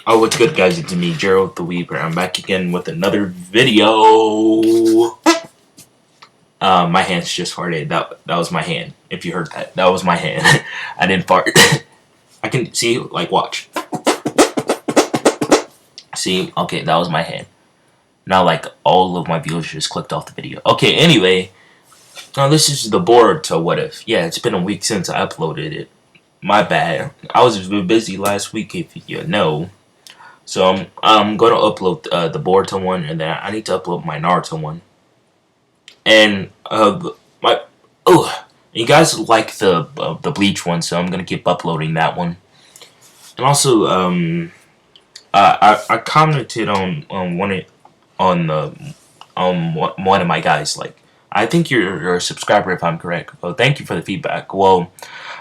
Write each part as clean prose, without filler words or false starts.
Oh, what's good, guys? It's me, Gerald the Weaver. I'm back again with another video. My hands just farted. That was my hand. If you heard that, that was my hand. I didn't fart. I can see, like, watch. See, okay, that was my hand. Now, like, all of my viewers just clicked off the video. Okay, anyway, now this is the boruto what if. Yeah, it's been a week since I uploaded it. My bad. I was busy last week, if you know. So I'm gonna upload the Boruto one, and then I need to upload my Naruto one. And you guys like the Bleach one, so I'm gonna keep uploading that one. And also I commented on one of my guys, like, I think you're a subscriber if I'm correct. Oh, thank you for the feedback. Well,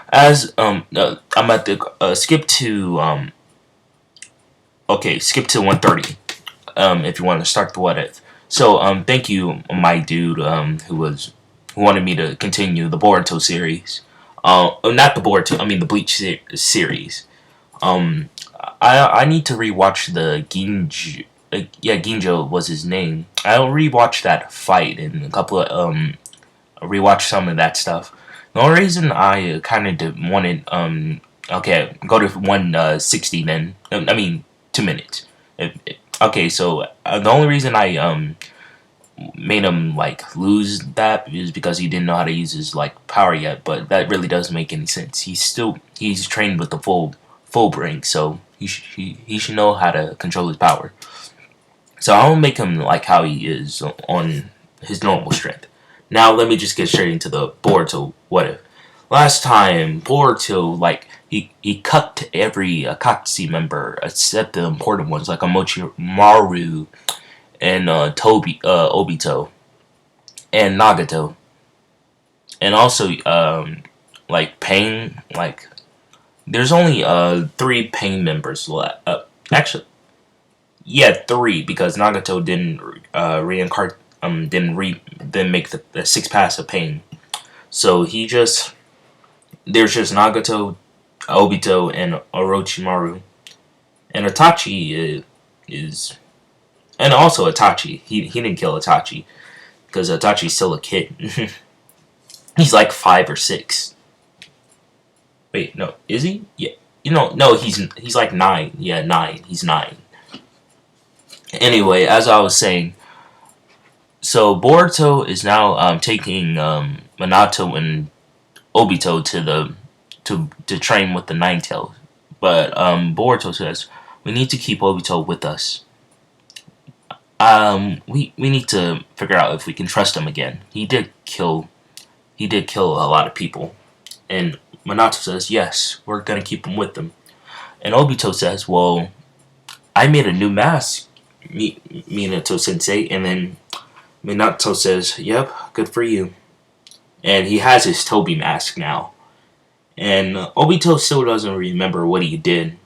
as I'm at the skip to skip to 130. If you want to start the what if. So thank you, my dude, who wanted me to continue the Boruto series. Not the Boruto, I mean the Bleach series. I need to rewatch the Ginjo. Ginjo was his name. I'll rewatch that fight and a couple of rewatch some of that stuff. The only reason I kind of wanted okay, go to 160 then. I mean 2 minutes. Okay, so the only reason I made him like lose that is because he didn't know how to use his like power yet. But that really doesn't make any sense. He's trained with the full bring, so he should know how to control his power. So I'll make him like how he is on his normal strength. Now let me just get straight into the Boruto what if. Last time Boruto, like, he cucked every Akatsuki member except the important ones like Maru and Tobi, Obito, and Nagato, and also like Pain. Like, there's only 3 Pain members left. Actually, yeah, 3 because Nagato didn't reincarnate. Didn't make the 6 pass of Pain. So there's just Nagato, Obito, and Orochimaru. And Itachi and also Itachi. He didn't kill Itachi because Itachi's still a kid. He's like 5 or 6. Wait, no, is he? Yeah, no, he's like 9. Yeah, 9. He's 9. Anyway, as I was saying, so Boruto is now taking Minato and Obito to train with the Nine Tails, but Boruto says we need to keep Obito with us. We need to figure out if we can trust him again. He did kill a lot of people, and Minato says yes, we're gonna keep him with them. And Obito says, well, I made a new mask, Minato Sensei, and then Minato says, yep, good for you. And he has his Tobi mask now. And Obito still doesn't remember what he did.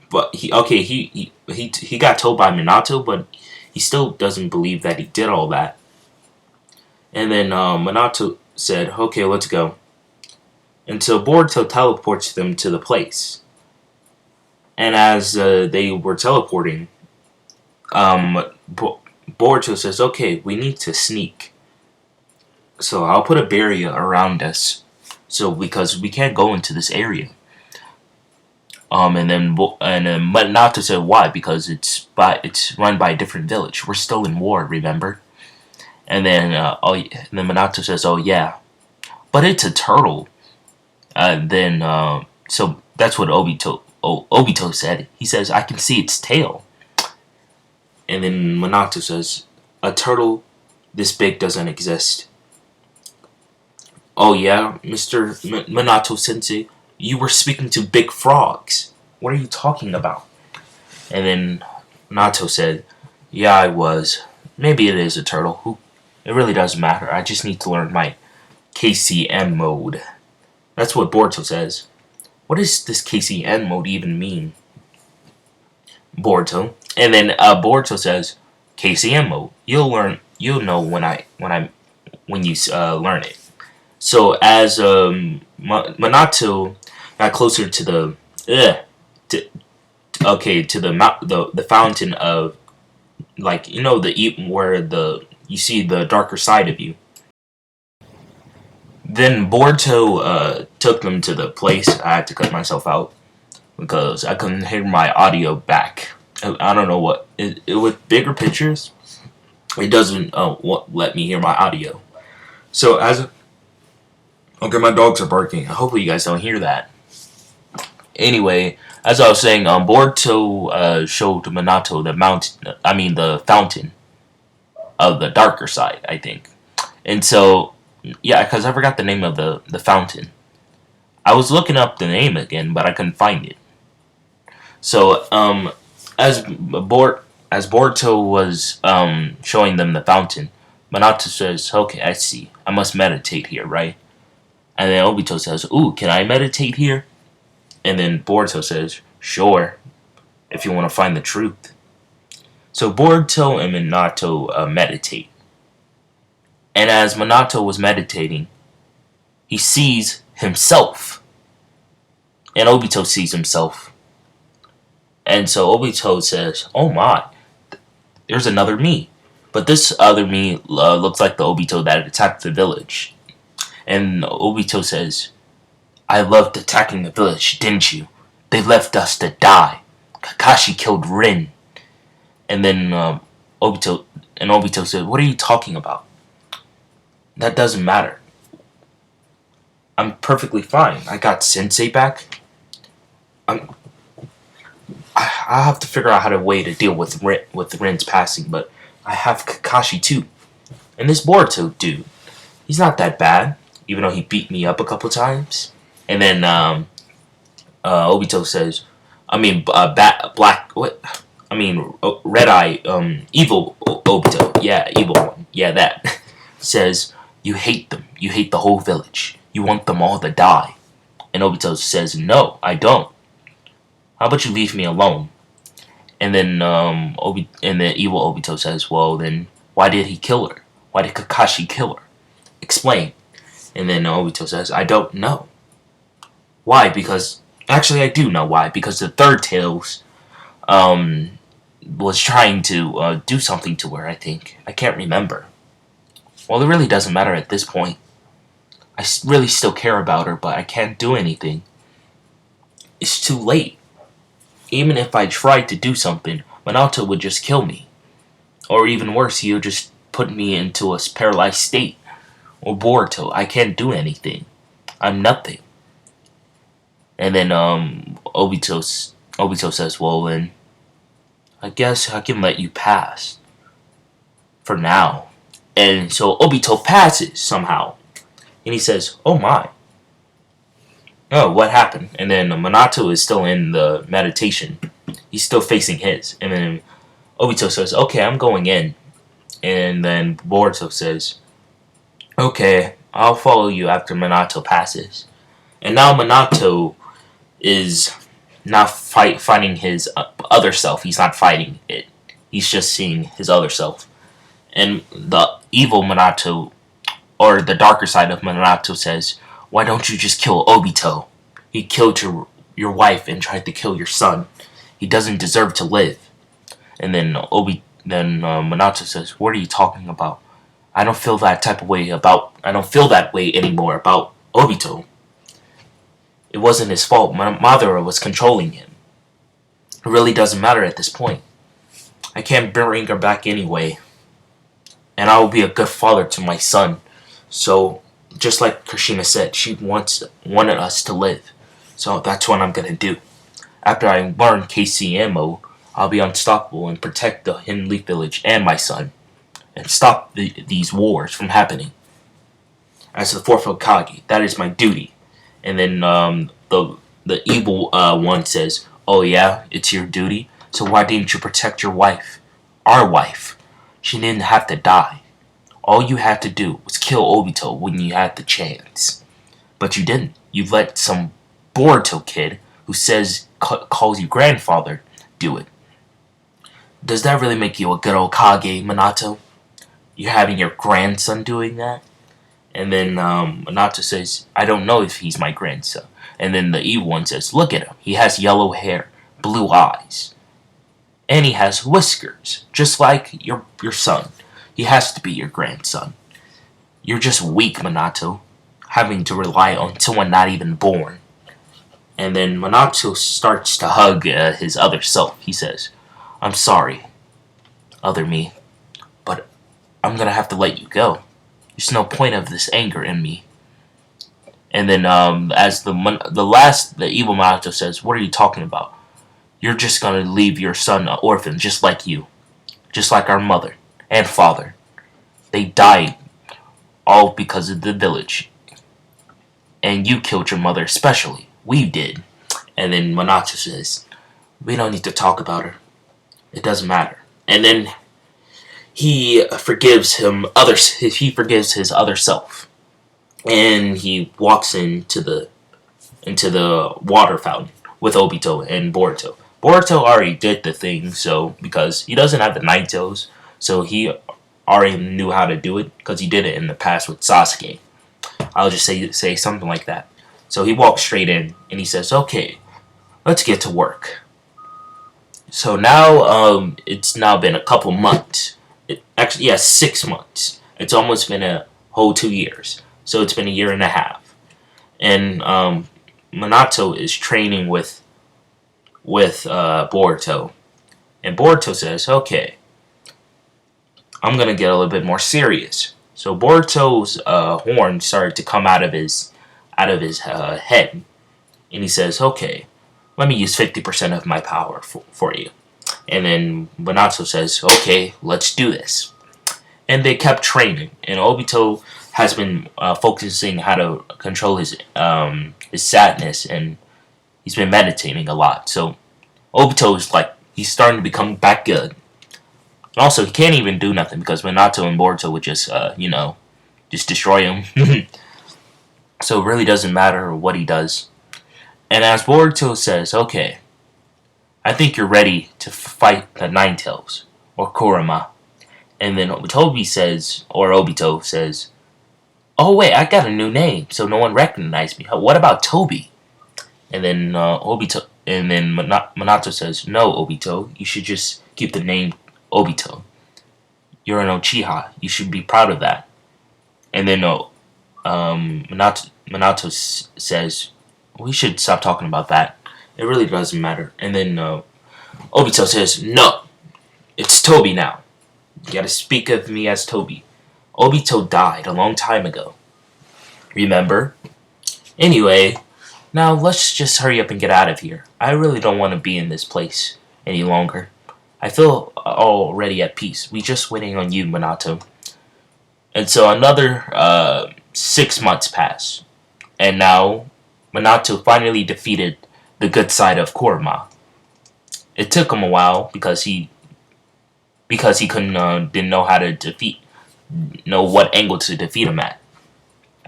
But he got told by Minato, but he still doesn't believe that he did all that. And then Minato said, okay, let's go. And so Boruto teleports them to the place. And as they were teleporting, Boruto says, okay, we need to sneak. So I'll put a barrier around us, because we can't go into this area. And then Minato said, why? Because it's run by a different village. We're still in war, remember? And then Minato says, oh yeah, but it's a turtle. So that's what Obito said. He says, I can see its tail. And then Minato says, a turtle this big doesn't exist. Oh yeah, Mr. Minato Sensei, you were speaking to big frogs. What are you talking about? And then Minato said, yeah, I was. Maybe it is a turtle. It really doesn't matter. I just need to learn my KCM mode. That's what Boruto says. What does this KCM mode even mean? Boruto. And then Boruto says, KCM mode. You'll know when you learn it. So as Minato got closer to okay, to the fountain of, like, you know, where you see the darker side of you. Then Boruto took them to the place. I had to cut myself out because I couldn't hear my audio back. I don't know what with bigger pictures, it doesn't let me hear my audio. So okay, my dogs are barking. Hopefully you guys don't hear that. Anyway, as I was saying, Boruto showed Minato the fountain of the darker side, I think. And so, yeah, because I forgot the name of the fountain. I was looking up the name again, but I couldn't find it. So, as Boruto was showing them the fountain, Minato says, "Okay, I see. I must meditate here, right?" And then Obito says, "Ooh, can I meditate here?" And then Boruto says, "Sure, if you want to find the truth." So Boruto and Minato meditate. And as Minato was meditating, he sees himself. And Obito sees himself. And so Obito says, "Oh my, there's another me." But this other me looks like the Obito that attacked the village. And Obito says, "I loved attacking the village, didn't you? They left us to die. Kakashi killed Rin." And then Obito said, "What are you talking about? That doesn't matter. I'm perfectly fine. I got Sensei back. I have to figure out how to way to deal with Rin's passing, but I have Kakashi too. And this Boruto dude, he's not that bad, even though he beat me up a couple times." And then Obito says, Red Eye, evil Obito, yeah, evil one, yeah, that, says, "You hate them. You hate the whole village. You want them all to die." And Obito says, "No, I don't. How about you leave me alone?" And then the evil Obito says, "Well, then why did he kill her? Why did Kakashi kill her? Explain." And then Obito says, "I don't know." Why? Because actually I do know why. Because the Third Tails was trying to do something to her, I think. I can't remember. Well, it really doesn't matter at this point. I really still care about her, but I can't do anything. It's too late. Even if I tried to do something, Minato would just kill me. Or even worse, he would just put me into a paralyzed state. Or Boruto, I can't do anything. I'm nothing. And then Obito says, "Well then, I guess I can let you pass. For now." And so Obito passes somehow. And he says, "Oh my. Oh, what happened?" And then Minato is still in the meditation. He's still facing his. And then Obito says, "Okay, I'm going in." And then Boruto says, "Okay, I'll follow you after Minato passes." And now Minato is not fighting his other self. He's not fighting it. He's just seeing his other self. And the evil Minato, or the darker side of Minato, says, "Why don't you just kill Obito? He killed your wife and tried to kill your son. He doesn't deserve to live." And then Minato says, "What are you talking about? I don't feel that way anymore about Obito. It wasn't his fault. My mother was controlling him. It really doesn't matter at this point. I can't bring her back anyway. And I will be a good father to my son. So, just like Kushina said, she wanted us to live. So that's what I'm going to do. After I learn KCMO, I'll be unstoppable and protect the Hidden Leaf Village and my son. And stop these wars from happening. As the fourth Hokage, that is my duty." And then the evil one says, "Oh yeah, it's your duty? So why didn't you protect your wife? Our wife. She didn't have to die. All you had to do was kill Obito when you had the chance. But you didn't. You let some Boruto kid who calls you grandfather do it. Does that really make you a good Hokage, Minato? You're having your grandson doing that?" And then Minato says, "I don't know if he's my grandson." And then the evil one says, "Look at him. He has yellow hair, blue eyes. And he has whiskers, just like your son. He has to be your grandson. You're just weak, Minato, having to rely on someone not even born. And then Minato starts to hug his other self. He says, I'm sorry, other me, but I'm gonna have to let you go. There's no point of this anger in me. And then as the evil Minato says, what are you talking about? You're just gonna leave your son an orphan just like you. Just like our mother and father. They died all because of the village. And you killed your mother especially. We did. And then Minato says, we don't need to talk about her. It doesn't matter. And then he forgives his other self. And he walks into the water fountain with Obito and Boruto. Boruto already did the thing, so because he doesn't have the Naitos, so he already knew how to do it because he did it in the past with Sasuke. I'll just say something like that. So he walks straight in and he says, "Okay, let's get to work." So now it's now been a couple months. 6 months. It's almost been a whole 2 years. So it's been a year and a half. And Minato is training with Boruto. And Boruto says, okay, I'm going to get a little bit more serious. So Boruto's horn started to come out of his head. And he says, okay, let me use 50% of my power for you. And then Minato says, okay, let's do this. And they kept training. And Obito has been focusing how to control his sadness, and he's been meditating a lot. So Obito is he's starting to become back good. Also, he can't even do nothing because Minato and Boruto would just just destroy him. So it really doesn't matter what he does. And as Boruto says, okay, I think you're ready to fight the Nine Tails or Kurama. And then Obito says, oh wait, I got a new name, so no one recognized me. What about Tobi? And then Minato says, no, Obito, you should just keep the name Obito. You're an Uchiha. You should be proud of that. And then Minato says, we should stop talking about that. It really doesn't matter. And then Obito says, no, it's Tobi now. You gotta speak of me as Tobi. Obito died a long time ago. Remember? Anyway, now let's just hurry up and get out of here. I really don't want to be in this place any longer. I feel already at peace. We just waiting on you, Minato. And so another 6 months pass. And now Minato finally defeated the good side of Kurama. It took him a while because he didn't know how to know what angle to defeat him at.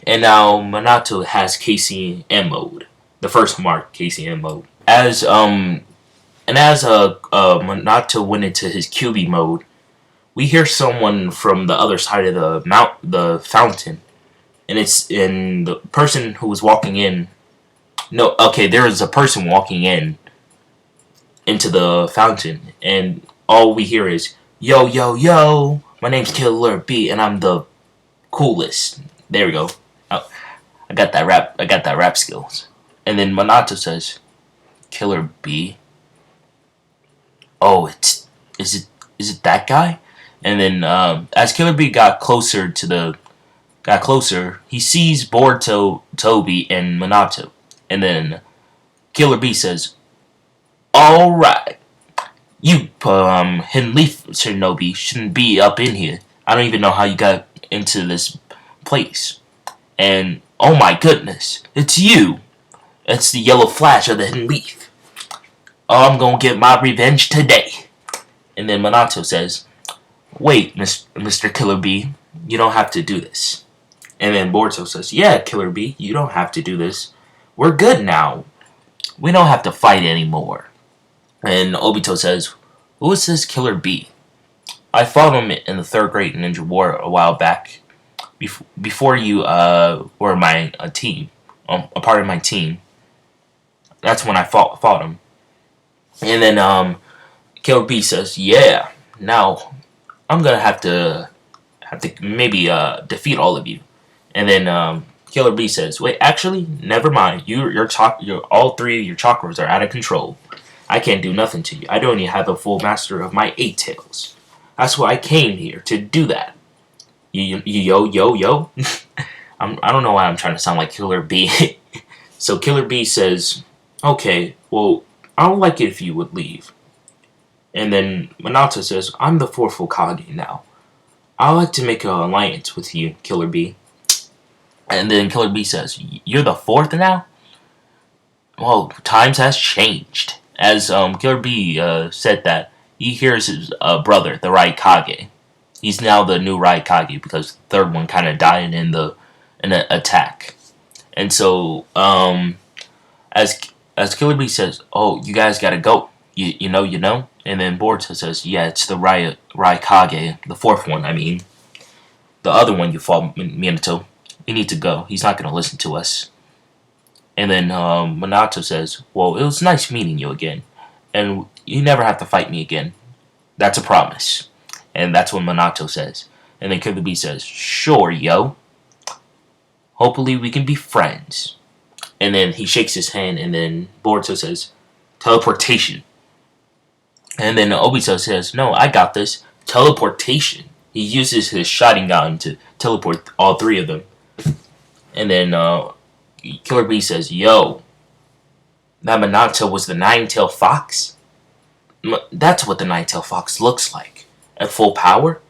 And now Minato has KCM mode, the first mark KCM mode. As Minato went into his kyuubi mode, we hear someone from the other side of the fountain, and it's the person who was walking in. No, okay, there is a person walking into the fountain, and all we hear is yo yo yo. My name's Killer B, and I'm the coolest. There we go. Oh, I got that rap skills. And then Minato says, Killer B. Oh, is it that guy? And then as Killer B got closer, he sees Boruto, Tobi, and Minato. And then Killer B says, all right, you hidden leaf shinobi shouldn't be up in here. I don't even know how you got into this place. And oh my goodness, it's you. It's the yellow flash of the hidden leaf. Oh, I'm gonna get my revenge today. And then Minato says, wait, Mr. Killer B, you don't have to do this. And then Boruto says, yeah, Killer B, you don't have to do this. We're good now. We don't have to fight anymore. And Obito says, who is this Killer B? I fought him in the 3rd grade Ninja War a while back. Before you were my team, a part of my team. That's when I fought him. And then Killer B says, "Yeah, now I'm gonna have to maybe defeat all of you." And then Killer B says, "Wait, actually, never mind. Your all three of your chakras are out of control. I can't do nothing to you. I don't even have a full master of my 8 tails. That's why I came here to do that. Yo. I don't know why I'm trying to sound like Killer B." So Killer B says, "Okay, well, I would like it if you would leave." And then Minato says, "I'm the fourth Hokage now. I'd like to make an alliance with you, Killer B." And then Killer B says, "You're the fourth now? Well, times has changed." As Killer B said that, he hears his brother, the Raikage. He's now the new Raikage because the third one kind of died in an attack. And so, as Killer B says, "Oh, you guys gotta go. You know." And then Boruto says, "Yeah, it's the Raikage, the fourth one. I mean, the other one you fought, Minato. You need to go. He's not gonna listen to us." And then Minato says, "Well, it was nice meeting you again, and you never have to fight me again. That's a promise." And that's what Minato says. And then Killer B says, "Sure, yo. Hopefully we can be friends." And then he shakes his hand, and then Boruto says, "Teleportation." And then Obito says, "No, I got this. Teleportation." He uses his Sharingan to teleport all three of them. And then Killer B says, "Yo, that Minato was the nine-tailed fox? That's what the nine-tailed fox looks like. At full power?"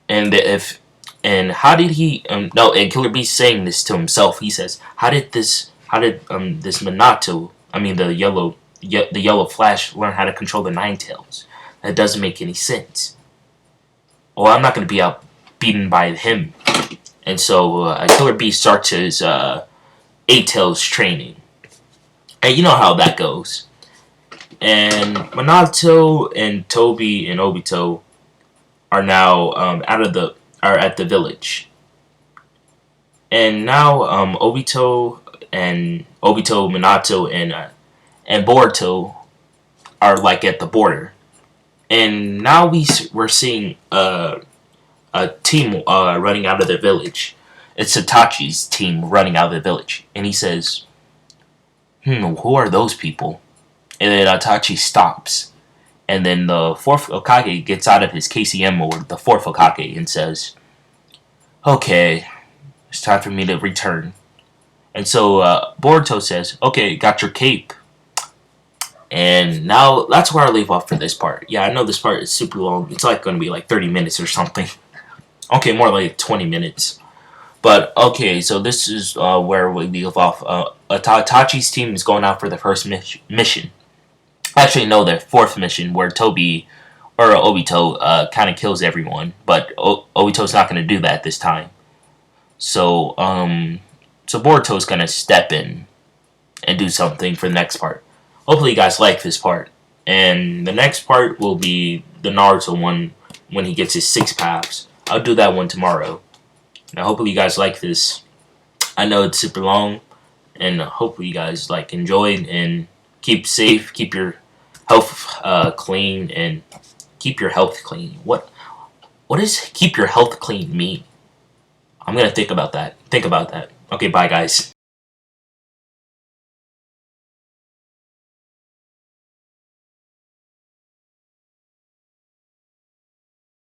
And how did he no, and Killer B's saying this to himself. He says, how did this Minato, I mean the yellow Flash, learn how to control the Nine Tails? That doesn't make any sense. Well, I'm not going to be outbeaten by him. And so Killer B starts his 8 Tails training. And you know how that goes. And Minato and Tobi and Obito are now at the village. And now Obito, Minato, and Boruto are like at the border. And now we're seeing a team running out of the village. It's Itachi's team running out of the village. And he says, who are those people? And then Itachi stops. And then the fourth Hokage gets out of his KCM mode, the fourth Hokage, and says, "Okay, it's time for me to return." And so Boruto says, "Okay, got your cape." And now that's where I leave off for this part. Yeah, I know this part is super long. It's like going to be like 30 minutes or something. Okay, more like 20 minutes. But okay, so this is where we leave off. Itachi's team is going out for the first mission. Actually, no, their fourth mission, where Tobi or Obito kind of kills everyone, but Obito's not going to do that this time. So Boruto's going to step in and do something for the next part. Hopefully, you guys like this part, and the next part will be the Naruto one when he gets his 6 paths. I'll do that one tomorrow. Now, hopefully, you guys like this. I know it's super long, and hopefully, you guys enjoyed and keep safe, keep your health clean, and keep your health clean. What does keep your health clean mean? I'm gonna think about that. Okay, bye guys.